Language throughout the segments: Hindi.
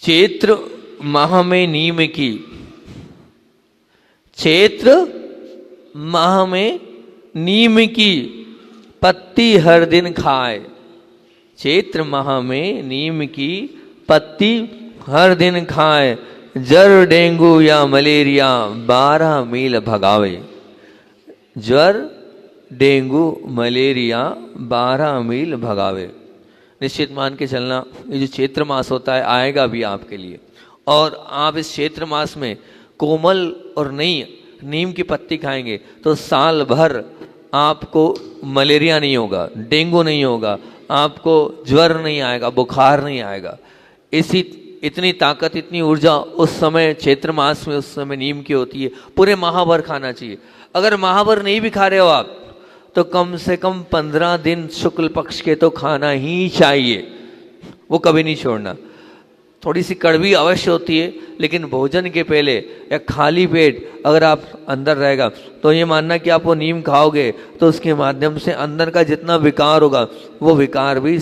चैत्र माह में नीम की, चैत्र माह में नीम की पत्ती हर दिन खाए। चैत्र माह में नीम की पत्ती हर दिन खाए, जर डेंगू या मलेरिया 12 मील भगावे। ज्वर डेंगू मलेरिया 12 मील भगावे। निश्चित मान के चलना, ये जो चैत्र मास होता है आएगा भी आपके लिए, और आप इस चैत्र मास में कोमल और नई नीम की पत्ती खाएंगे तो साल भर आपको मलेरिया नहीं होगा, डेंगू नहीं होगा, आपको ज्वर नहीं आएगा, बुखार नहीं आएगा। इतनी ताकत, इतनी ऊर्जा उस समय चैत्र मास में, उस समय नीम की होती है। पूरे माह भर खाना चाहिए। अगर माह भर नहीं भी खा रहे हो आप तो कम से कम 15 दिन शुक्ल पक्ष के तो खाना ही चाहिए, वो कभी नहीं छोड़ना। थोड़ी सी कड़वी अवश्य होती है, लेकिन भोजन के पहले या खाली पेट अगर आप अंदर रहेगा तो ये मानना कि आप वो नीम खाओगे तो उसके माध्यम से अंदर का जितना विकार होगा वो विकार भी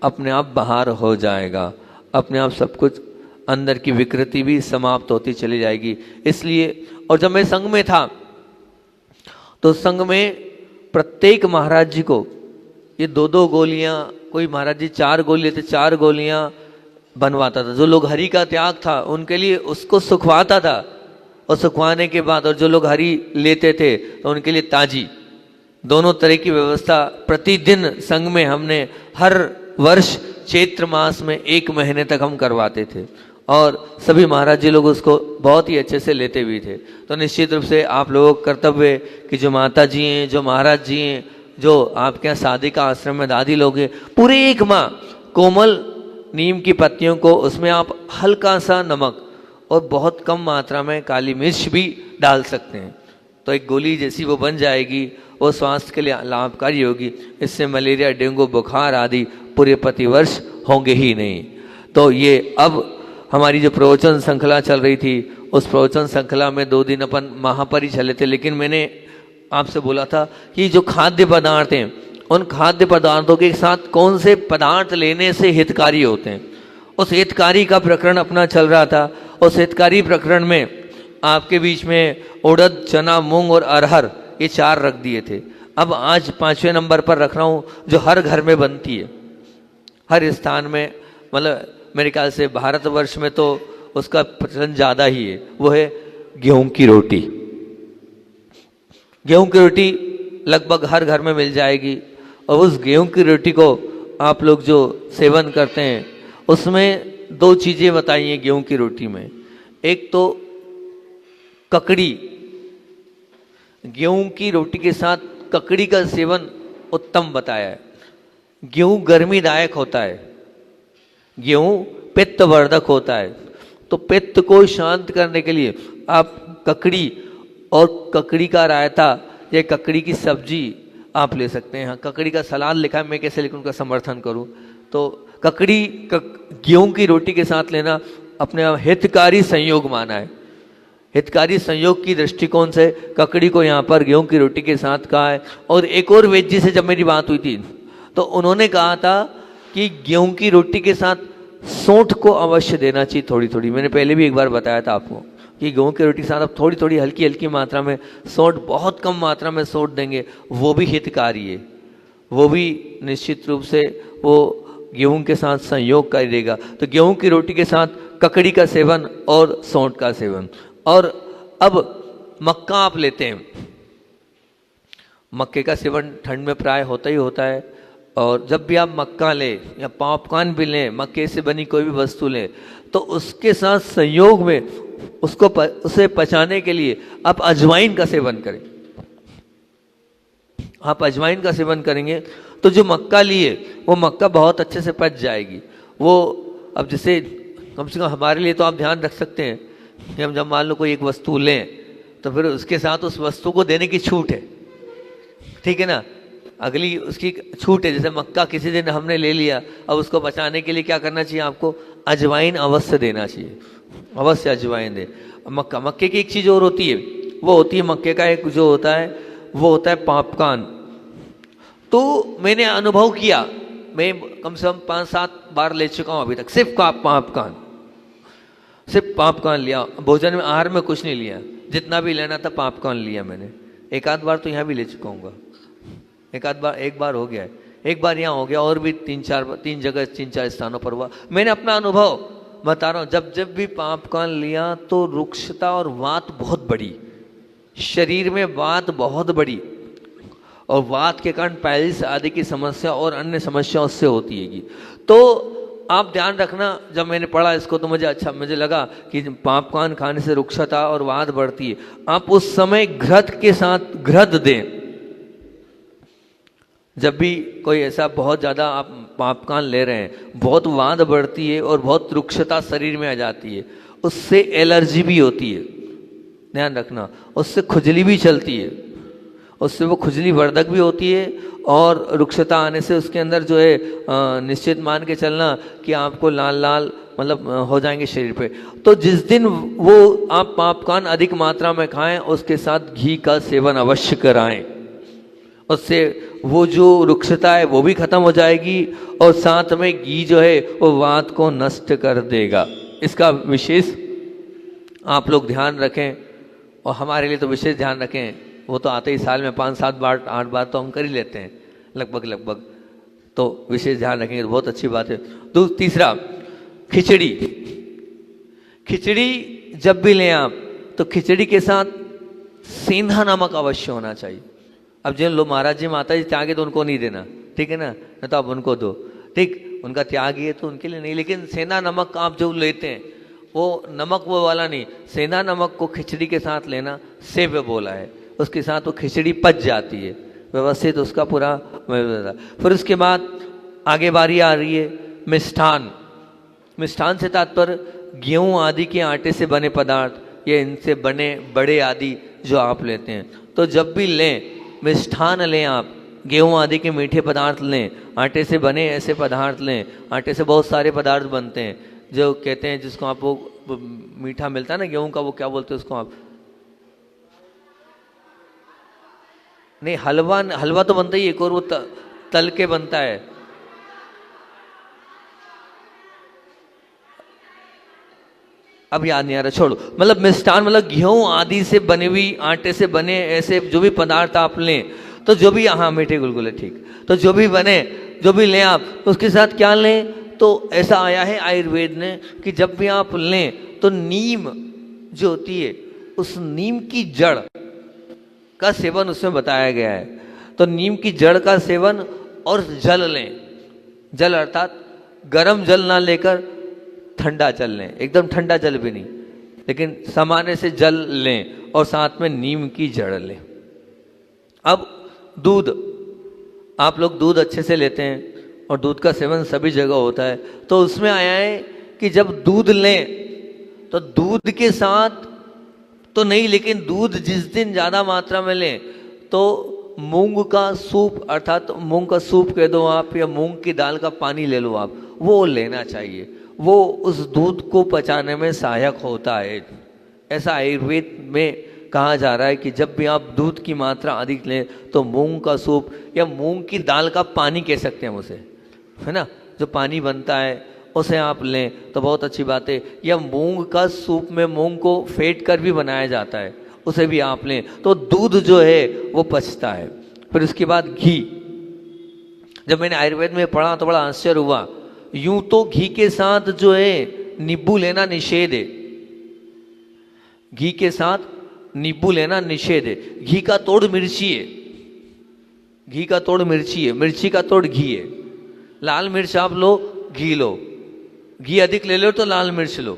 अपने आप बाहर हो जाएगा, अपने आप सब कुछ अंदर की विकृति भी समाप्त होती चली जाएगी। इसलिए, और जब मैं संघ में था तो संघ में प्रत्येक महाराज जी को ये 2-2 गोलियां, कोई महाराज जी 4 गोली लेते, 4 गोलियां बनवाता था। जो लोग हरि का त्याग था उनके लिए उसको सुखवाता था, और सुखवाने के बाद, और जो लोग हरि लेते थे तो उनके लिए ताजी, दोनों तरह की व्यवस्था प्रतिदिन संघ में हमने हर वर्ष चैत्र मास में 1 महीने तक हम करवाते थे, और सभी महाराज जी लोग उसको बहुत ही अच्छे से लेते भी थे। तो निश्चित रूप से आप लोगों का कर्तव्य है कि जो माता जी हैं, जो महाराज जी हैं, जो आपके यहाँ शादी का आश्रम में दादी लोग हैं, पूरे 1 माह कोमल नीम की पत्तियों को, उसमें आप हल्का सा नमक और बहुत कम मात्रा में काली मिर्च भी डाल सकते हैं, तो एक गोली जैसी वो बन जाएगी। वो स्वास्थ्य के लिए लाभकारी होगी। इससे मलेरिया, डेंगू, बुखार आदि पूरे प्रतिवर्ष होंगे ही नहीं। तो ये अब हमारी जो प्रवचन श्रृंखला चल रही थी, उस प्रवचन श्रृंखला में 2 दिन अपन वहाँ पर ही चले थे, लेकिन मैंने आपसे बोला था कि जो खाद्य पदार्थ हैं, उन खाद्य पदार्थों के साथ कौन से पदार्थ लेने से हितकारी होते हैं, उस हितकारी का प्रकरण अपना चल रहा था। उस हितकारी प्रकरण में आपके बीच में उड़द, चना, मूंग और अरहर, ये 4 रख दिए थे। अब आज 5वें नंबर पर रख रहा हूँ, जो हर घर में बनती है, हर स्थान में, मतलब मेरे ख्याल से भारतवर्ष में तो उसका प्रचलन ज़्यादा ही है, वो है गेहूं की रोटी। गेहूं की रोटी लगभग हर घर में मिल जाएगी, और उस गेहूं की रोटी को आप लोग जो सेवन करते हैं उसमें 2 चीज़ें बताई हैं गेहूं की रोटी में। एक तो ककड़ी, गेहूं की रोटी के साथ ककड़ी का सेवन उत्तम बताया है। गेहूं गर्मीदायक होता है, गेहूं पित्तवर्धक होता है, तो पित्त को शांत करने के लिए आप ककड़ी और ककड़ी का रायता या ककड़ी की सब्जी आप ले सकते हैं। हाँ, ककड़ी का सलाद लिखा है, मैं कैसे लेकिन उनका समर्थन करूं, तो ककड़ी गेहूं की रोटी के साथ लेना अपने आप हितकारी संयोग माना है। हितकारी संयोग की दृष्टिकोण से ककड़ी को यहाँ पर गेहूं की रोटी के साथ कहा है। और एक और वैद्य जी से जब मेरी बात हुई थी तो उन्होंने कहा था कि गेहूं की रोटी के साथ सौंठ को अवश्य देना चाहिए थोड़ी थोड़ी। मैंने पहले भी एक बार बताया था आपको कि गेहूं की रोटी के साथ आप थोड़ी थोड़ी हल्की हल्की मात्रा में सौंठ, बहुत कम मात्रा में सौंठ देंगे, वो भी हितकारी है, वो भी निश्चित रूप से वो गेहूं के साथ संयोग कर देगा। तो गेहूं की रोटी के साथ ककड़ी का सेवन और सौंठ का सेवन। और अब मक्का आप लेते हैं, मक्के का सेवन ठंड में प्राय होता ही होता है, और जब भी आप मक्का लें या पॉपकॉर्न भी लें, मक्के से बनी कोई भी वस्तु लें, तो उसके साथ संयोग में उसे पचाने के लिए आप अजवाइन का सेवन करें। आप अजवाइन का सेवन करेंगे तो जो मक्का लिए वो मक्का बहुत अच्छे से पच जाएगी। वो अब जैसे कम से कम हमारे लिए तो आप ध्यान रख सकते हैं कि हम जब मान लो कोई एक वस्तु लें तो फिर उसके साथ उस वस्तु को देने की छूट है, ठीक है ना, अगली उसकी छूट है। जैसे मक्का किसी दिन हमने ले लिया, अब उसको बचाने के लिए क्या करना चाहिए, आपको अजवाइन अवश्य देना चाहिए, अवश्य अजवाइन दे। मक्के की एक चीज़ और होती है, वो होती है मक्के का एक जो होता है वो होता है पॉपकॉर्न। तो मैंने अनुभव किया, मैं कम से कम 5-7 बार ले चुका हूँ अभी तक, सिर्फ पॉपकॉर्न। सिर्फ पॉपकॉर्न लिया, भोजन में आहार में कुछ नहीं लिया, जितना भी लेना था पॉपकॉर्न लिया मैंने। एक आध बार तो यहाँ भी ले चुका हूँ, एक बार हो गया है, एक बार यहाँ हो गया, और भी तीन जगह 3-4 स्थानों पर हुआ। मैंने अपना अनुभव बता रहा हूँ, जब भी पॉपकॉर्न लिया तो रुक्षता और वात बहुत बड़ी, शरीर में वात बहुत बड़ी, और वात के कारण पाइल्स आदि की समस्या और अन्य समस्याओं से होती है। तो आप ध्यान रखना, जब मैंने पढ़ा इसको तो मुझे लगा कि पॉपकॉर्न खाने से रुक्षता और वात बढ़ती है। आप उस समय घृत के साथ घृत दें। जब भी कोई ऐसा बहुत ज़्यादा आप पॉपकॉर्न ले रहे हैं, बहुत वात बढ़ती है और बहुत रुक्षता शरीर में आ जाती है, उससे एलर्जी भी होती है, ध्यान रखना। उससे खुजली भी चलती है, उससे वो खुजली वर्धक भी होती है, और रुक्षता आने से उसके अंदर जो है निश्चित मान के चलना कि आपको लाल मतलब हो जाएंगे शरीर पे। तो जिस दिन वो आप पॉपकॉर्न अधिक मात्रा में खाएं, उसके साथ घी का सेवन अवश्य कराएं। उससे वो जो रुक्षता है वो भी खत्म हो जाएगी, और साथ में घी जो है वो वात को नष्ट कर देगा। इसका विशेष आप लोग ध्यान रखें, और हमारे लिए तो विशेष ध्यान रखें। वो तो आते ही साल में 5-7 बार 8 बार तो हम कर ही लेते हैं लगभग, तो विशेष ध्यान रखेंगे तो बहुत अच्छी बात है। तीसरा, खिचड़ी जब भी लें आप तो खिचड़ी के साथ सेंधा नमक अवश्य होना चाहिए। अब जिन लोग महाराज जी माता जी त्याग है तो उनको नहीं देना, ठीक है ना, नहीं तो आप उनको दो, ठीक, उनका त्याग ही है तो उनके लिए नहीं। लेकिन सेंधा नमक आप जो लेते हैं वो नमक वो वाला नहीं, सेंधा नमक को खिचड़ी के साथ लेना सेव्य बोला है, उसके साथ वो खिचड़ी पच जाती है व्यवस्थित, उसका पूरा। फिर उसके बाद आगे बारी आ रही है मिष्ठान। मिष्ठान से तात्पर्य गेहूं आदि के आटे से बने पदार्थ या इनसे बने बड़े आदि जो आप लेते हैं। तो जब भी लें मिष्ठान लें, आप गेहूं आदि के मीठे पदार्थ लें, आटे से बने ऐसे पदार्थ लें। आटे से बहुत सारे पदार्थ बनते हैं जो कहते हैं, जिसको आप वो मीठा मिलता है ना गेहूं का, वो क्या बोलते हैं उसको आप, नहीं हलवा तो बनता ही, एक और वो तल के बनता है, अब याद नहीं आ रहा, छोड़ो। मतलब मिष्ठान मतलब गेहूं आदि से बनी हुई, आटे से बने ऐसे जो भी पदार्थ आप लें, तो जो भी, हाँ मीठे गुलगुले, ठीक, तो जो भी बने, जो भी लें आप, तो उसके साथ क्या लें, तो ऐसा आया है आयुर्वेद ने कि जब भी आप लें तो नीम जो होती है, उस नीम की जड़ का सेवन उसमें बताया गया है। तो नीम की जड़ का सेवन, और जल लें, जल अर्थात गर्म जल ना लेकर ठंडा जल लें, एकदम ठंडा जल भी नहीं, लेकिन सामान्य से जल लें, और साथ में नीम की जड़ लें। अब दूध, आप लोग दूध अच्छे से लेते हैं और दूध का सेवन सभी जगह होता है, तो उसमें आया है कि जब दूध लें तो दूध के साथ तो नहीं, लेकिन दूध जिस दिन ज़्यादा मात्रा में लें तो मूंग का सूप, अर्थात मूंग का सूप कह दो आप, या मूंग की दाल का पानी ले लो आप, वो लेना चाहिए। वो उस दूध को पचाने में सहायक होता है। ऐसा आयुर्वेद में कहा जा रहा है कि जब भी आप दूध की मात्रा अधिक लें तो मूंग का सूप या मूंग की दाल का पानी कह सकते हैं उसे, है ना, जो पानी बनता है उसे आप लें तो बहुत अच्छी बात है। या मूंग का सूप में मूंग को फेंट कर भी बनाया जाता है, उसे भी आप लें तो दूध जो है वो पचता है। फिर उसके बाद घी, जब मैंने आयुर्वेद में पढ़ा तो बड़ा आश्चर्य हुआ। यूं तो घी के साथ जो है नींबू लेना निषेध है, घी के साथ नींबू लेना निषेध है। घी का तोड़ मिर्ची है, घी का तोड़ मिर्ची है, मिर्ची का तोड़ घी है। लाल मिर्च आप लो, घी लो, घी अधिक ले लो तो लाल मिर्च लो।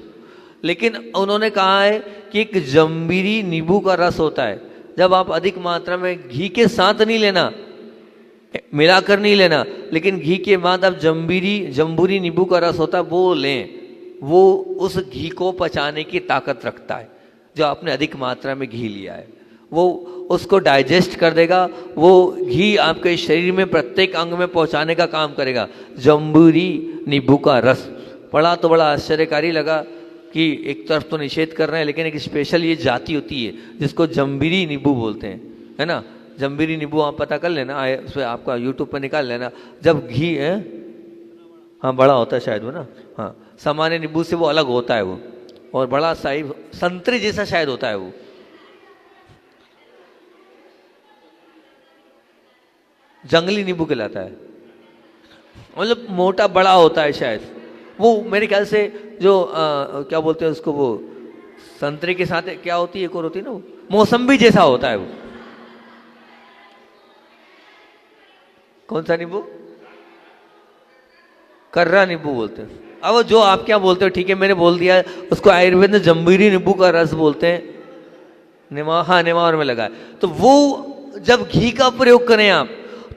लेकिन उन्होंने कहा है कि एक जम्बीरी नींबू का रस होता है, जब आप अधिक मात्रा में घी के साथ नहीं लेना, मिलाकर नहीं लेना, लेकिन घी के बाद आप जम्बूरी नींबू का रस होता है वो लें। वो उस घी को पचाने की ताकत रखता है, जो आपने अधिक मात्रा में घी लिया है वो उसको डाइजेस्ट कर देगा। वो घी आपके शरीर में प्रत्येक अंग में पहुंचाने का काम करेगा। जम्बूरी नींबू का रस पढ़ा तो बड़ा आश्चर्यकारी लगा कि एक तरफ तो निषेध कर रहे हैं, लेकिन एक स्पेशल ये जाति होती है जिसको जम्बीरी नींबू बोलते हैं, है ना। जम्बीरी नींबू आप पता कर लेना, उसमें आपका यूट्यूब पर निकाल लेना। जब घी है, हाँ बड़ा होता है शायद वो ना, हाँ सामान्य नींबू से वो अलग होता है वो, और बड़ा साई संतरे जैसा शायद होता है वो। जंगली नींबू कहलाता है, मतलब मोटा बड़ा होता है शायद वो। मेरे ख्याल से जो क्या बोलते हैं उसको, वो संतरे के साथ क्या होती है, एक और होती है ना, वो मौसम्बी जैसा होता है वो। कौन सा नींबू? कर्रा नींबू बोलते हैं। अब जो आप क्या बोलते हो ठीक है, मैंने बोल दिया। उसको आयुर्वेद में जम्बीरी नींबू का रस बोलते हैं। हाँ, नेमावर में लगा है। तो वो जब घी का प्रयोग करें आप,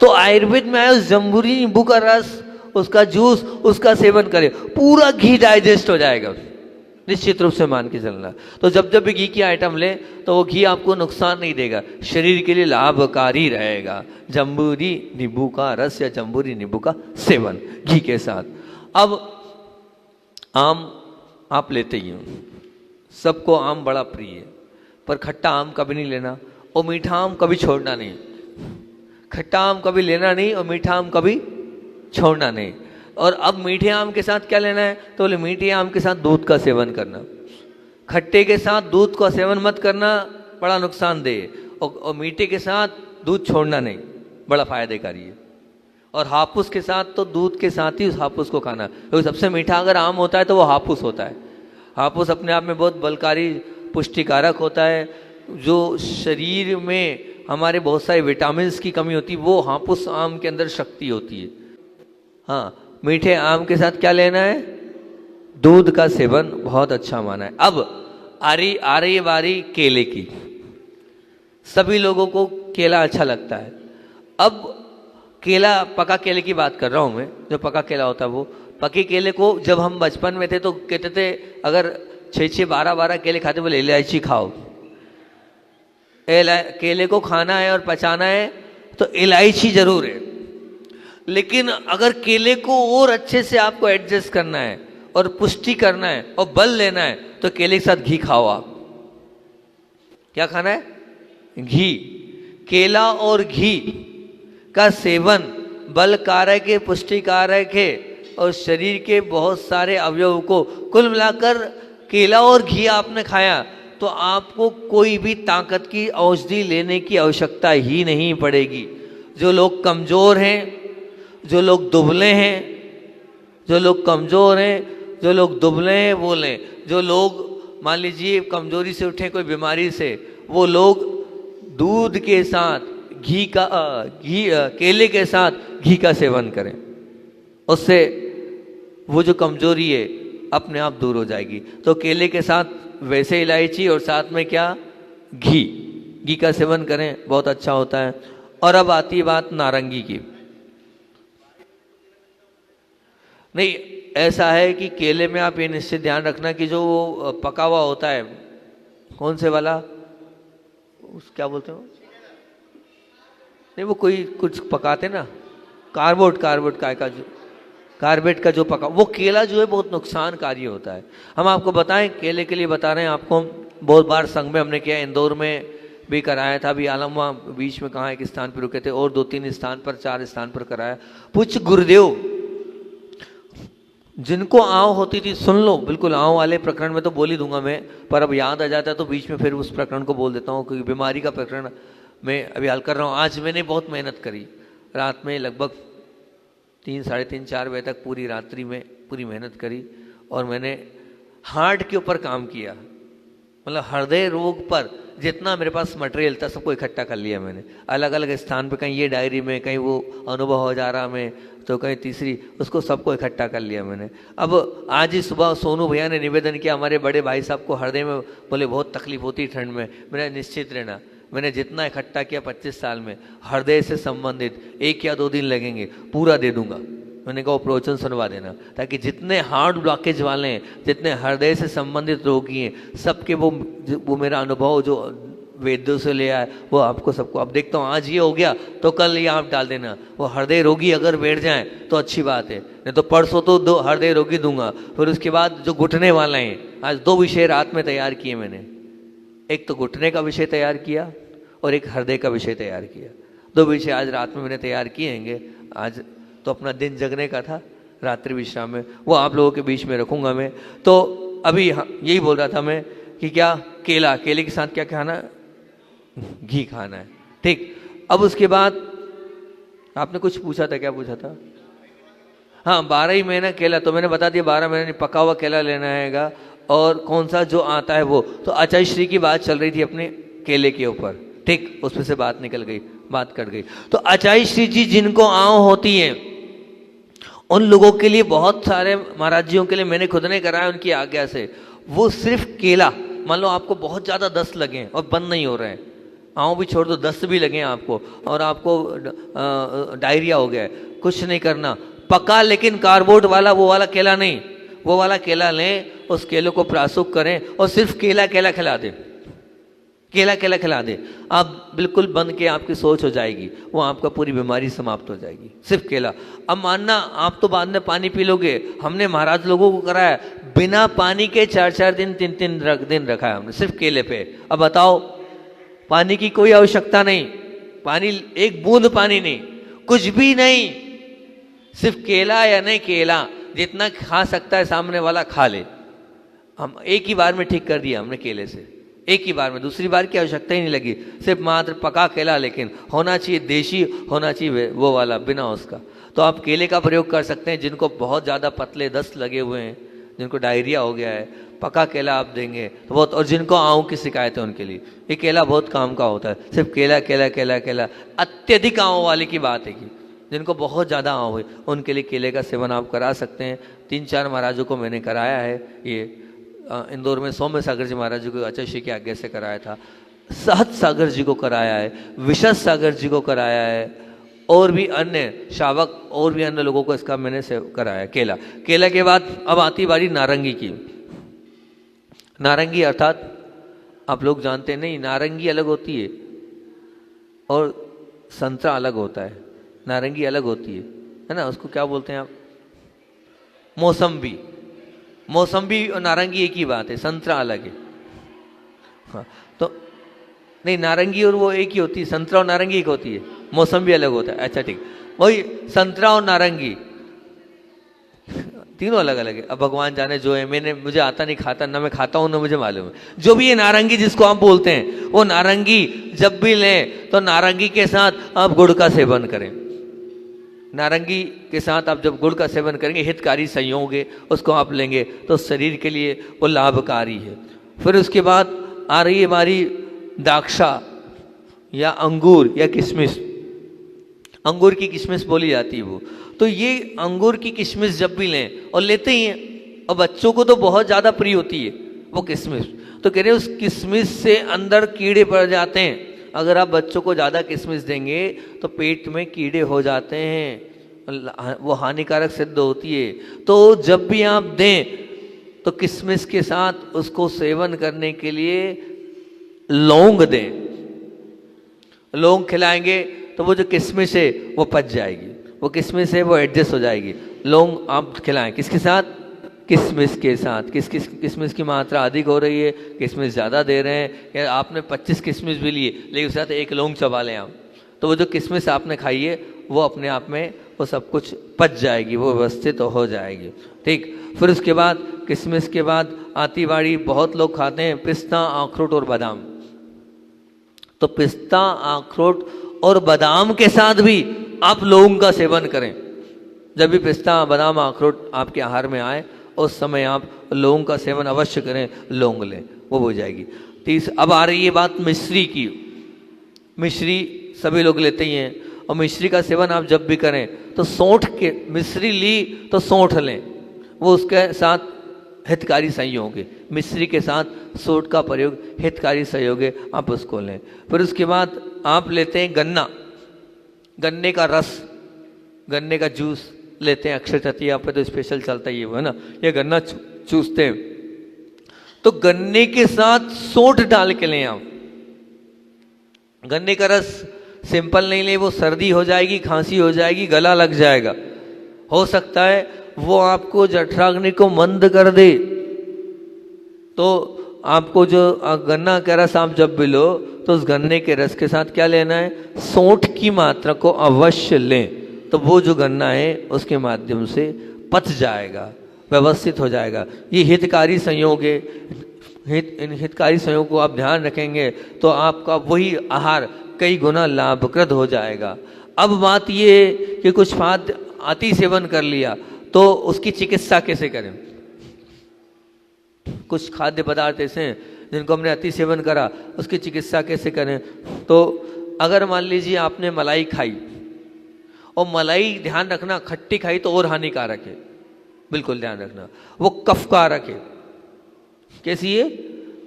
तो आयुर्वेद में आया जम्बीरी नींबू का रस, उसका जूस, उसका सेवन करें, पूरा घी डाइजेस्ट हो जाएगा, निश्चित रूप से मान के चलना। तो जब जब भी घी की आइटम ले तो वो घी आपको नुकसान नहीं देगा, शरीर के लिए लाभकारी रहेगा। जम्बूरी नींबू का रस या जम्बूरी नींबू का सेवन घी के साथ। अब आम आप लेते ही हो, सबको आम बड़ा प्रिय है, पर खट्टा आम कभी नहीं लेना और मीठा आम कभी छोड़ना नहीं। खट्टा आम कभी लेना नहीं और मीठा आम कभी छोड़ना नहीं। और अब मीठे आम के साथ क्या लेना है, तो बोले मीठे आम के साथ दूध का सेवन करना। खट्टे के साथ दूध का सेवन मत करना, बड़ा नुकसानदेह। और मीठे के साथ दूध छोड़ना नहीं, बड़ा फायदेकारी है। और हापुस के साथ तो दूध के साथ ही उस हापुस को खाना, क्योंकि सबसे मीठा अगर आम होता है तो वो हापुस होता है। हापुस अपने आप में बहुत बलकारी पुष्टिकारक होता है। जो शरीर में हमारे बहुत सारे विटामिन की कमी होती है, वो हापुस आम के अंदर शक्ति होती है। हाँ, मीठे आम के साथ क्या लेना है, दूध का सेवन बहुत अच्छा माना है। अब आ रही बारी केले की। सभी लोगों को केला अच्छा लगता है। अब केला, पका केले की बात कर रहा हूं मैं, जो पका केला होता है वो। पके केले को जब हम बचपन में थे तो कहते थे अगर 6-6, 12-12 केले खाते बोले इलायची खाओ। केले को खाना है और पचाना है तो इलायची जरूर है। लेकिन अगर केले को और अच्छे से आपको एडजस्ट करना है और पुष्टि करना है और बल लेना है तो केले के साथ घी खाओ आप। क्या खाना है? घी। केला और घी का सेवन बल कारक है, पुष्टि कारक है और शरीर के बहुत सारे अवयव को, कुल मिलाकर केला और घी आपने खाया तो आपको कोई भी ताकत की औषधि लेने की आवश्यकता ही नहीं पड़ेगी। जो लोग कमजोर हैं, जो लोग दुबले हैं, जो लोग कमजोर हैं, जो लोग दुबले हैं वो लें। जो लोग मान लीजिए कमजोरी से उठे कोई बीमारी से, वो लोग दूध के साथ केले के साथ घी का सेवन करें। उससे वो जो कमजोरी है अपने आप दूर हो जाएगी। तो केले के साथ वैसे इलायची और साथ में क्या, घी का सेवन करें, बहुत अच्छा होता है। और अब आती है बात नारंगी की। नहीं, ऐसा है कि केले में आप ये निश्चित ध्यान रखना कि जो पका हुआ होता है, कौन से वाला, उस क्या बोलते हो, नहीं वो कोई कुछ पकाते ना, कार्बेट का जो पका, वो केला जो है बहुत नुकसानकारी होता है। हम आपको बताएं, केले के लिए बता रहे हैं आपको। बहुत बार संघ में हमने किया, इंदौर में भी कराया था, अभी आलमवा बीच में कहाँ एक स्थान पर रुके थे, और 2-3 स्थान पर, 4 स्थान पर कराया। पूछ गुरुदेव, जिनको आँव होती थी, सुन लो, बिल्कुल आँव वाले प्रकरण में तो बोल ही दूंगा मैं, पर अब याद आ जाता है तो बीच में फिर उस प्रकरण को बोल देता हूँ, क्योंकि बीमारी का प्रकरण मैं अभी हल कर रहा हूँ। आज मैंने बहुत मेहनत करी, रात में लगभग 3, साढ़े 3, 4 बजे तक पूरी रात्रि में पूरी मेहनत करी, और मैंने हार्ट के ऊपर काम किया। मतलब हृदय रोग पर जितना मेरे पास मटेरियल था सबको इकट्ठा कर लिया मैंने, अलग अलग स्थान पे, कहीं ये डायरी में, कहीं वो अनुभव हो जा रहा में, तो कहीं तीसरी, उसको सबको इकट्ठा कर लिया मैंने। अब आज ही सुबह सोनू भैया ने निवेदन किया हमारे बड़े भाई साहब को हृदय में, बोले बहुत तकलीफ होती है ठंड में। मैंने निश्चित रहना, मैंने जितना इकट्ठा किया 25 साल में हृदय से संबंधित 1 या 2 दिन लगेंगे, पूरा दे दूंगा। मैंने कहा प्रवचन सुनवा देना, ताकि जितने हार्ट ब्लॉकेज वाले हैं, जितने हृदय से संबंधित रोगी हैं, सबके वो मेरा अनुभव जो वेद्यों से ले आया वो आपको सबको। अब देखता हूँ आज ये हो गया तो कल ये आप डाल देना। वो हृदय रोगी अगर बैठ जाए तो अच्छी बात है, नहीं तो परसों तो 2 हृदय रोगी दूंगा। फिर उसके बाद जो घुटने वाले हैं, आज 2 विषय रात में तैयार किए मैंने। एक तो घुटने का विषय तैयार किया और एक हृदय का विषय तैयार किया। 2 विषय आज रात में मैंने तैयार किए हैं। आज तो अपना दिन जगने का था, रात्रि विश्राम में, वो आप लोगों के बीच में रखूंगा मैं। तो अभी यही बोल रहा था मैं कि क्या केला, केले के साथ क्या खाना है? घी खाना है। ठीक, अब उसके बाद आपने कुछ पूछा था, क्या पूछा था? हाँ, 12 ही महीना केला, तो मैंने बता दिया 12 महीने पका हुआ केला लेना है। और कौन सा जो आता है वो, तो अचाई श्री की बात चल रही थी अपने केले के ऊपर। ठीक, उसमें से बात निकल गई, बात कट गई। तो अचाई श्री जी जिनको आँव होती है उन लोगों के लिए, बहुत सारे महाराज जियों के लिए मैंने खुद ने कराया उनकी आज्ञा से, वो सिर्फ केला, मान लो आपको बहुत ज़्यादा दस्त लगे और बंद नहीं हो रहे हैं, आँव भी छोड़ दो, दस्त भी लगे आपको और आपको डायरिया हो गया है, कुछ नहीं करना, पका लेकिन कार्बोट वाला वो वाला केला नहीं, वो वाला केला लें, उस केले को प्रासुक करें और सिर्फ केला केला खिला दें, केला केला खिला दें, आप बिल्कुल बंद के आपकी सोच हो जाएगी, वो आपका पूरी बीमारी समाप्त हो जाएगी, सिर्फ केला। अब मानना आप तो बाद में पानी पी लोगे, हमने महाराज लोगों को कराया बिना पानी के 4-4 दिन 3-3 दिन रखा है हमने सिर्फ केले पे। अब बताओ, पानी की कोई आवश्यकता नहीं, पानी एक बूंद पानी नहीं, कुछ भी नहीं, सिर्फ केला या नहीं केला, जितना खा सकता है सामने वाला खा ले। हम एक ही बार में ठीक कर दिया हमने केले से, एक ही बार में, दूसरी बार की आवश्यकता ही नहीं लगी, सिर्फ मात्र पका केला, लेकिन होना चाहिए देशी, होना चाहिए वो वाला बिना उसका। तो आप केले का प्रयोग कर सकते हैं जिनको बहुत ज़्यादा पतले दस्त लगे हुए हैं, जिनको डायरिया हो गया है, पका केला आप देंगे तो बहुत, और जिनको आँव की शिकायत है उनके लिए ये केला बहुत काम का होता है। सिर्फ केला केला केला केला, अत्यधिक आँव वाले की बात है कि जिनको बहुत ज़्यादा आँव है उनके लिए केले का सेवन आप करा सकते हैं। 3-4 महाराजों को मैंने कराया है, ये इंदौर में सौम्य सागर जी महाराज जी को अचाई श्री की आज्ञा से कराया था, सहज सागर जी को कराया है, विशद सागर जी को कराया है, और भी अन्य शावक और भी अन्य लोगों को इसका मैंने से कराया केला। केला के बाद अब आती बारी नारंगी की। नारंगी अर्थात आप लोग जानते नहीं, नारंगी अलग होती है और संतरा अलग होता है, नारंगी अलग होती है ना, उसको क्या बोलते हैं आप? मौसम्बी। मौसम्बी और नारंगी एक ही बात है, संतरा अलग है। हाँ, तो नहीं, नारंगी और वो एक ही होती है, संतरा और नारंगी एक होती है, मौसम्बी अलग होता है। अच्छा ठीक, वही संतरा और नारंगी तीनों अलग अलग है। अब भगवान जाने जो है, मुझे आता नहीं, खाता ना मैं खाता हूं ना मुझे मालूम है। जो भी ये नारंगी जिसको आप बोलते हैं, वो नारंगी जब भी लें तो नारंगी के साथ आप गुड़ का सेवन करें। नारंगी के साथ आप जब गुड़ का सेवन करेंगे, हितकारी संयोग है, उसको आप लेंगे तो शरीर के लिए वो लाभकारी है। फिर उसके बाद आ रही है हमारी द्राक्षा या अंगूर या किशमिश, अंगूर की किशमिश बोली जाती है वो। तो ये अंगूर की किशमिश जब भी लें, और लेते ही हैं, और बच्चों को तो बहुत ज़्यादा प्रिय होती है वो किशमिश, तो कह रहे हैं उस किशमिश से अंदर कीड़े पड़ जाते हैं। अगर आप बच्चों को ज़्यादा किशमिश देंगे तो पेट में कीड़े हो जाते हैं, वो हानिकारक सिद्ध होती है। तो जब भी आप दें तो किशमिश के साथ उसको सेवन करने के लिए लौंग दें। लौंग खिलाएंगे तो वो जो किशमिश है वो पच जाएगी, वो किशमिश है वो एडजस्ट हो जाएगी। लौंग आप खिलाएं किसके साथ? किशमिश के साथ। किशमिश की मात्रा अधिक हो रही है, किशमिश ज़्यादा दे रहे हैं, या आपने 25 किशमिश भी लिए लेकिन उसके साथ एक लौंग चबा लें आप, तो वो जो किशमिश आपने खाई है वो अपने आप में वो सब कुछ पच जाएगी, वो व्यवस्थित तो हो जाएगी। ठीक, फिर उसके बाद किशमिश के बाद आती बारी, बहुत लोग खाते हैं पिस्ता, अखरोट और बादाम। तो पिस्ता, अखरोट और बादाम के साथ भी आप लौंग का सेवन करें। जब भी पिस्ता, बादाम, अखरोट आपके आहार में आए उस समय आप लौंग का सेवन अवश्य करें, लौंग लें, वो हो जाएगी। अब आ रही है बात मिश्री की। मिश्री सभी लोग लेते ही हैं, और मिश्री का सेवन आप जब भी करें तो सौंठ के, मिश्री ली तो सौंठ लें, वो उसके साथ हितकारी संयोग है। मिश्री के साथ सौंठ का प्रयोग हितकारी संयोग है, आप उसको लें। फिर उसके बाद आप लेते हैं गन्ना, गन्ने का रस, गन्ने का जूस लेते हैं। अक्षय तृतीया पे तो स्पेशल चलता ही है ना, ये गन्ना चूसते हैं, तो गन्ने के साथ सौंठ डाल के लें आप। गन्ने का रस सिंपल नहीं ले, वो सर्दी हो जाएगी, खांसी हो जाएगी, गला लग जाएगा, हो सकता है वो आपको जठराग्नि को मंद कर दे। तो आपको जो गन्ना का रस आप जब भी लो तो उस गन्ने के रस के साथ क्या लेना है? सौंठ की मात्रा को अवश्य लें, तो वो जो गन्ना है उसके माध्यम से पच जाएगा, व्यवस्थित हो जाएगा। ये हितकारी संयोग है। इन हितकारी संयोग को आप ध्यान रखेंगे तो आपका वही आहार कई गुना लाभप्रद हो जाएगा। अब बात ये है कि कुछ खाद्य अति सेवन कर लिया तो उसकी चिकित्सा कैसे करें। कुछ खाद्य पदार्थ ऐसे हैं जिनको हमने अति सेवन करा, उसकी चिकित्सा कैसे करें। तो अगर मान लीजिए आपने मलाई खाई, और मलाई ध्यान रखना खट्टी खाई तो और हानिकारक है, बिल्कुल ध्यान रखना, वो कफकारक है। कैसी है?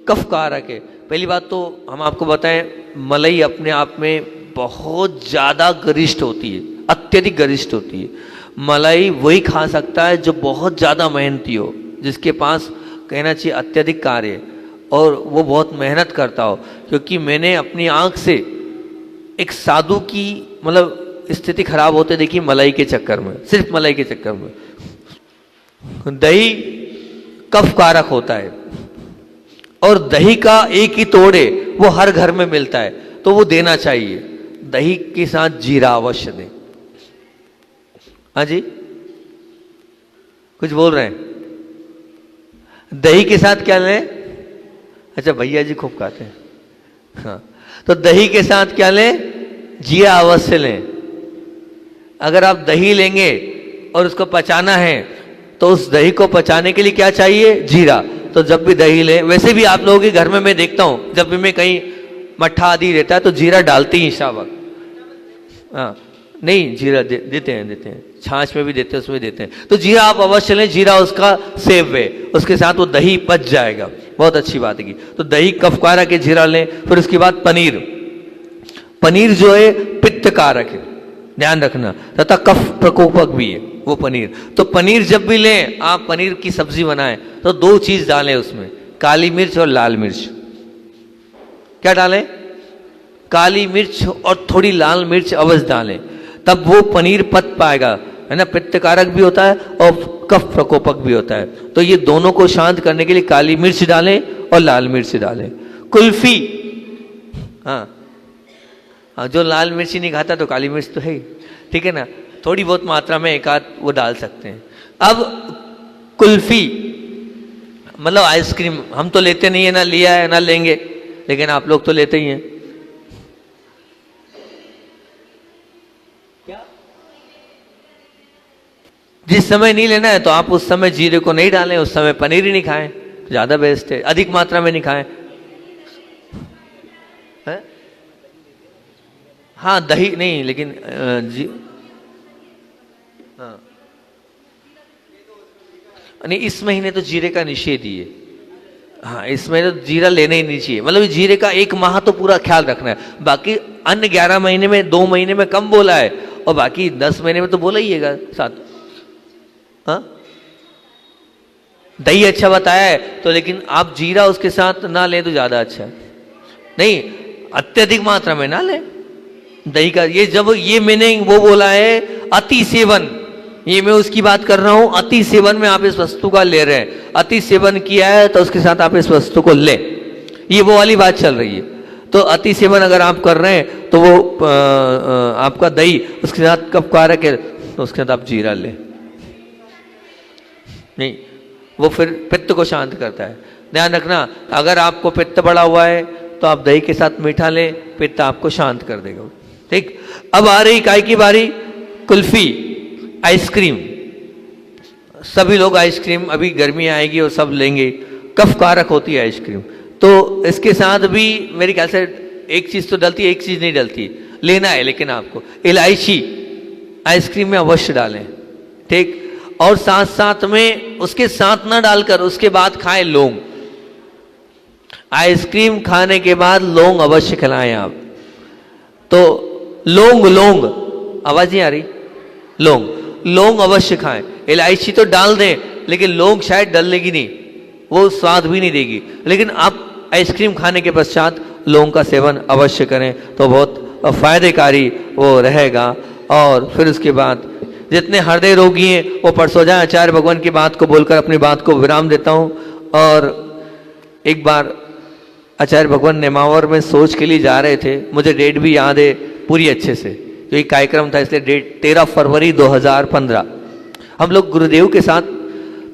कफकारक है। पहली बात तो हम आपको बताएं, मलाई अपने आप में बहुत ज़्यादा गरिष्ठ होती है, अत्यधिक गरिष्ठ होती है। मलाई वही खा सकता है जो बहुत ज़्यादा मेहनती हो, जिसके पास कहना चाहिए अत्यधिक कार्य और वो बहुत मेहनत करता हो। क्योंकि मैंने अपनी आंख से एक साधु की मतलब स्थिति खराब होते देखी मलाई के चक्कर में, सिर्फ मलाई के चक्कर में। दही कफकारक होता है और दही का एक ही तोड़े वो हर घर में मिलता है, तो वो देना चाहिए। दही के साथ जीरा अवश्य दें। हाँ जी, कुछ बोल रहे हैं? दही के साथ क्या लें? अच्छा, भैया जी खूब खाते हैं। हाँ, तो दही के साथ क्या लें? जीरा अवश्य लें। अगर आप दही लेंगे और उसको पचाना है तो उस दही को पचाने के लिए क्या चाहिए? जीरा। तो जब भी दही लें, वैसे भी आप लोगों के घर में मैं देखता हूं, जब भी मैं कहीं मट्ठा आदि रहता है तो जीरा डालते ही शावक। हाँ, नहीं, जीरा देते हैं, छाछ में भी देते हैं, उसमें देते हैं। तो जीरा आप अवश्य लें, जीरा उसका सेव है, उसके साथ वो दही पच जाएगा। बहुत अच्छी बात है। तो दही कफकारक के, जीरा लें। फिर उसके बाद पनीर। पनीर जो है पित्त कारक है, ध्यान रखना, तथा कफ प्रकोपक भी है वो पनीर। तो पनीर जब भी लें आप, पनीर की सब्जी बनाएं तो दो चीज डालें उसमें, काली मिर्च और लाल मिर्च। क्या डालें? काली मिर्च और थोड़ी लाल मिर्च अवश्य डालें, तब वो पनीर पच पाएगा, है ना। पित्तकारक भी होता है और कफ प्रकोपक भी होता है। तो ये दोनों को शांत करने के लिए काली मिर्च डालें और लाल मिर्च डालें। कुल्फी, हाँ, जो लाल मिर्ची नहीं खाता तो काली मिर्च तो है ही, ठीक है ना, थोड़ी बहुत मात्रा में एक आध वो डाल सकते हैं। अब कुल्फी मतलब आइसक्रीम, हम तो लेते नहीं है, ना लिया है ना लेंगे, लेकिन आप लोग तो लेते ही हैं। क्या? जिस समय नहीं लेना है तो आप उस समय जीरे को नहीं डालें, उस समय पनीर ही नहीं खाएं, ज्यादा बेस्ट है। अधिक मात्रा में नहीं खाएं। हाँ, दही नहीं, लेकिन हाँ, नहीं, इस महीने तो जीरे का निषेध ही है। हाँ, इसमें तो जीरा लेना ही नहीं चाहिए। मतलब जीरे का 1 माह तो पूरा ख्याल रखना है। बाकी अन्य 11 महीने में 2 महीने में कम बोला है, और बाकी 10 महीने में तो बोला ही है साथ। हाँ, दही अच्छा बताया है तो, लेकिन आप जीरा उसके साथ ना लें तो ज्यादा अच्छा है। नहीं, अत्यधिक मात्रा में ना लें दही का। ये जब ये मैंने वो बोला है अति सेवन, ये मैं उसकी बात कर रहा हूं। अति सेवन में आप इस वस्तु का ले रहे हैं, अति सेवन किया है तो उसके साथ आप इस वस्तु को लें, ये वो वाली बात चल रही है। तो अति सेवन अगर आप कर रहे हैं तो वो आपका दही उसके साथ कफकारक है तो उसके साथ आप जीरा लें। नहीं, वो फिर पित्त को शांत करता है। ध्यान रखना, अगर आपको पित्त बढ़ा हुआ है तो आप दही के साथ मीठा लें, पित्त आपको शांत कर देगा। ठीक, अब आ रही काय की बारी? कुल्फी, आइसक्रीम। सभी लोग आइसक्रीम, अभी गर्मी आएगी और सब लेंगे, कफकारक होती है आइसक्रीम। तो इसके साथ भी मेरे ख्याल से एक चीज तो डलती है, एक चीज नहीं डलती, लेना है। लेकिन आपको इलायची आइसक्रीम में अवश्य डालें, ठीक। और साथ साथ में उसके साथ ना डालकर उसके बाद खाएं लौंग। आइसक्रीम खाने के बाद लौंग अवश्य खिलाएं आप। तो लौंग, आवाज नहीं आ रही? लौंग अवश्य खाएं। इलायची तो डाल दें, लेकिन लौंग शायद डलेगी नहीं, वो स्वाद भी नहीं देगी। लेकिन आप आइसक्रीम खाने के पश्चात लौंग का सेवन अवश्य करें तो बहुत फायदेकारी वो रहेगा। और फिर उसके बाद जितने हृदय रोगी हैं वो परसों जाए। आचार्य भगवान की बात को बोलकर अपनी बात को विराम देता हूं। और एक बार आचार्य भगवान नेमावर में सोच के लिए जा रहे थे, मुझे डेट भी याद है पूरी अच्छे से, क्योंकि कार्यक्रम था, इसलिए डेट 13 फरवरी 2015। हम लोग गुरुदेव के साथ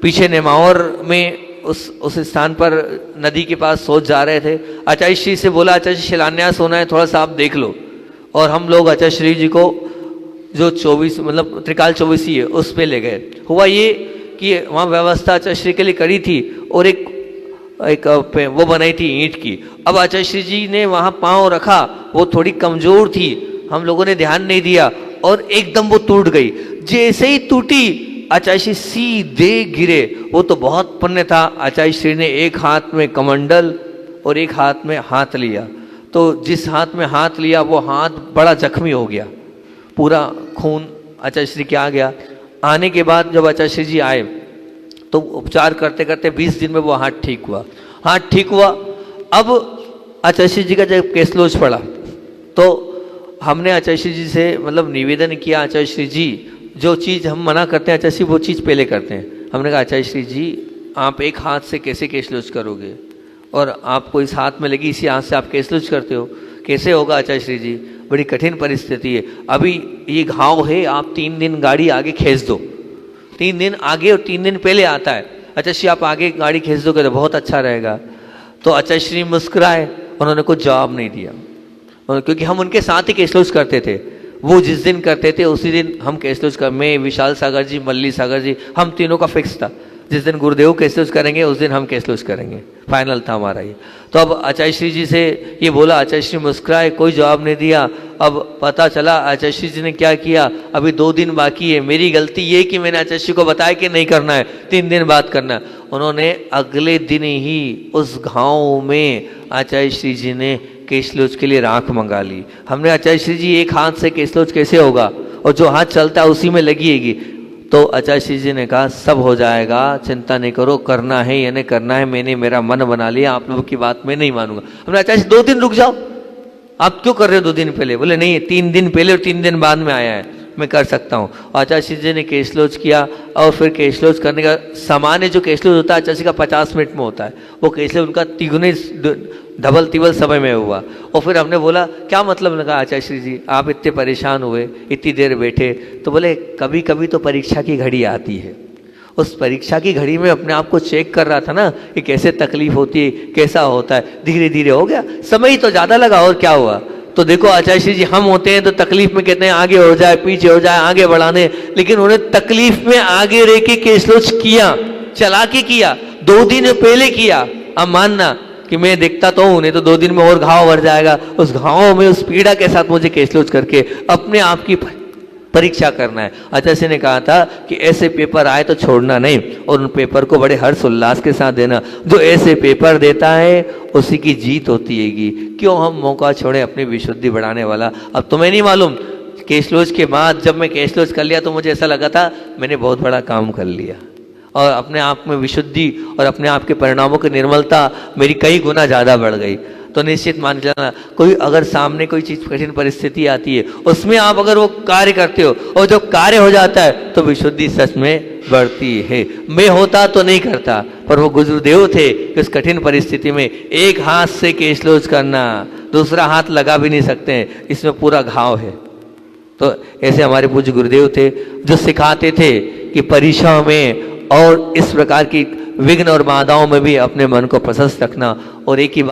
पीछे नेमावर में उस स्थान पर नदी के पास सोच जा रहे थे। आचार्य श्री से बोला, आचार्य शिलान्यास होना है, थोड़ा सा आप देख लो। और हम लोग आचार्य श्री जी को जो 24 मतलब त्रिकाल 24 है उस पे ले गए। हुआ ये कि वहाँ व्यवस्था आचार्य श्री के लिए करी थी और एक वो बनाई थी ईंट की। अब आचार्य श्री जी ने वहाँ पाँव रखा, वो थोड़ी कमजोर थी, हम लोगों ने ध्यान नहीं दिया और एकदम वो टूट गई। जैसे ही टूटी आचार्य श्री सीधे गिरे। वो तो बहुत पुण्य था, आचार्य श्री ने एक हाथ में कमंडल और एक हाथ में हाथ लिया। तो जिस हाथ में हाथ लिया वो हाथ बड़ा जख्मी हो गया, पूरा खून आचार्य श्री के आ गया। आने के बाद जब आचार्य श्री जी आए तो उपचार करते करते 20 दिन में वो हाथ ठीक हुआ। हाथ ठीक हुआ। अब आचार्य श्री जी का जब केसलोच पड़ा तो हमने आचार्य श्री जी से मतलब निवेदन किया, आचार्य श्री जी जो चीज़ हम मना करते हैं आचार्य श्री वो चीज़ पहले करते हैं। हमने कहा आचार्य श्री जी आप एक हाथ से कैसे केसलोच करोगे और आपको इस हाथ में लगी इसी हाथ से आप केसलोच करते हो, कैसे होगा आचार्य श्री जी, बड़ी कठिन परिस्थिति है। अभी ये घाव है, आप 3 दिन गाड़ी आगे खींच दो, 3 दिन आगे और 3 दिन पहले आता है। आचार्य श्री आप आगे गाड़ी खींच दोगे तो बहुत अच्छा रहेगा। तो आचार्य श्री मुस्कुराए, उन्होंने कुछ जवाब नहीं दिया क्योंकि हम उनके साथ ही केसलोच करते थे। वो जिस दिन करते थे उसी दिन हम केसलोच कर, मैं, विशाल सागर जी, मल्ली सागर जी, हम तीनों का फिक्स था। जिस दिन गुरुदेव केसलोच करेंगे उस दिन हम केसलोच करेंगे, फाइनल था हमारा ये। तो अब आचार्य श्री जी से ये बोला, आचार्य श्री मुस्कुराए, कोई जवाब नहीं दिया। अब पता चला आचार्य श्री जी ने क्या किया, अभी 2 दिन बाकी है। मेरी गलती ये कि मैंने आचार्य श्री को बताया कि नहीं करना है, 3 दिन बाद करना है। उन्होंने अगले दिन ही उस गाँव में आचार्य श्री जी ने केसलोच के लिए राख मंगा ली। हमने आचार्य श्री जी एक हाथ से केसलोच कैसे होगा और जो हाथ चलता है उसी में लगेगी। तो आचार्य श्री जी ने कहा सब हो जाएगा, चिंता नहीं करो, करना है या नहीं करना है, मैंने मेरा मन बना लिया, आप लोगों की बात मैं नहीं मानूंगा। हमने आचार्य श्री 2 दिन रुक जाओ, आप क्यों कर रहे हो 2 दिन पहले? बोले नहीं 3 दिन पहले और 3 दिन बाद में आया है, मैं कर सकता हूँ। आचार्य श्री जी ने केसलोच किया और फिर केसलोच करने का सामान्य जो केसलोच होता है आचार्य श्री का 50 मिनट में होता है, वो केसलोच उनका तिगुने डबल तिबल समय में हुआ। और फिर हमने बोला क्या मतलब लगा आचार्य श्री जी, आप इतने परेशान हुए, इतनी देर बैठे? तो बोले कभी कभी तो परीक्षा की घड़ी आती है, उस परीक्षा की घड़ी में अपने आप को चेक कर रहा था ना कि कैसे तकलीफ होती है, कैसा होता है, धीरे धीरे हो गया। समय तो ज़्यादा लगा और क्या हुआ। तो देखो आचार्य श्री जी हम होते हैं तो तकलीफ में कहते हैं आगे हो जाए, पीछे हो जाए, आगे बढ़ाने, लेकिन उन्हें तकलीफ में आगे रह के केसलोच किया, चला के किया, 2 दिन पहले किया। अब मानना कि मैं देखता तो हूं, नहीं तो 2 दिन में और घाव भर जाएगा। उस घाव में उस पीड़ा के साथ मुझे केसलोच करके अपने आप की परीक्षा करना है। आचार्य श्री ने कहा था कि ऐसे पेपर आए तो छोड़ना नहीं और उन पेपर को बड़े हर्ष उल्लास के साथ देना। जो ऐसे पेपर देता है उसी की जीत होती हैगी। क्यों हम मौका छोड़े अपनी विशुद्धि बढ़ाने वाला। अब तुम्हें नहीं मालूम, केसलोच के बाद जब मैं केसलोच कर लिया तो मुझे ऐसा लगा था मैंने बहुत बड़ा काम कर लिया और अपने आप में विशुद्धि और अपने आप के परिणामों की निर्मलता मेरी कई गुना ज़्यादा बढ़ गई। तो निश्चित मान लेना, कोई अगर सामने कोई चीज़ कठिन परिस्थिति आती है उसमें आप अगर वो कार्य करते हो और जो कार्य हो जाता है तो विशुद्धि सच में बढ़ती है। मैं होता तो नहीं करता, पर वो गुरुदेव थे कि उस कठिन परिस्थिति में एक हाथ से केसलोच करना, दूसरा हाथ लगा भी नहीं सकते हैं, इसमें पूरा घाव है। तो ऐसे हमारे पूज्य गुरुदेव थे जो सिखाते थे कि परीक्षा में और इस प्रकार की विघ्न और बाधाओं में भी अपने मन को प्रशस्त रखना। और एक ही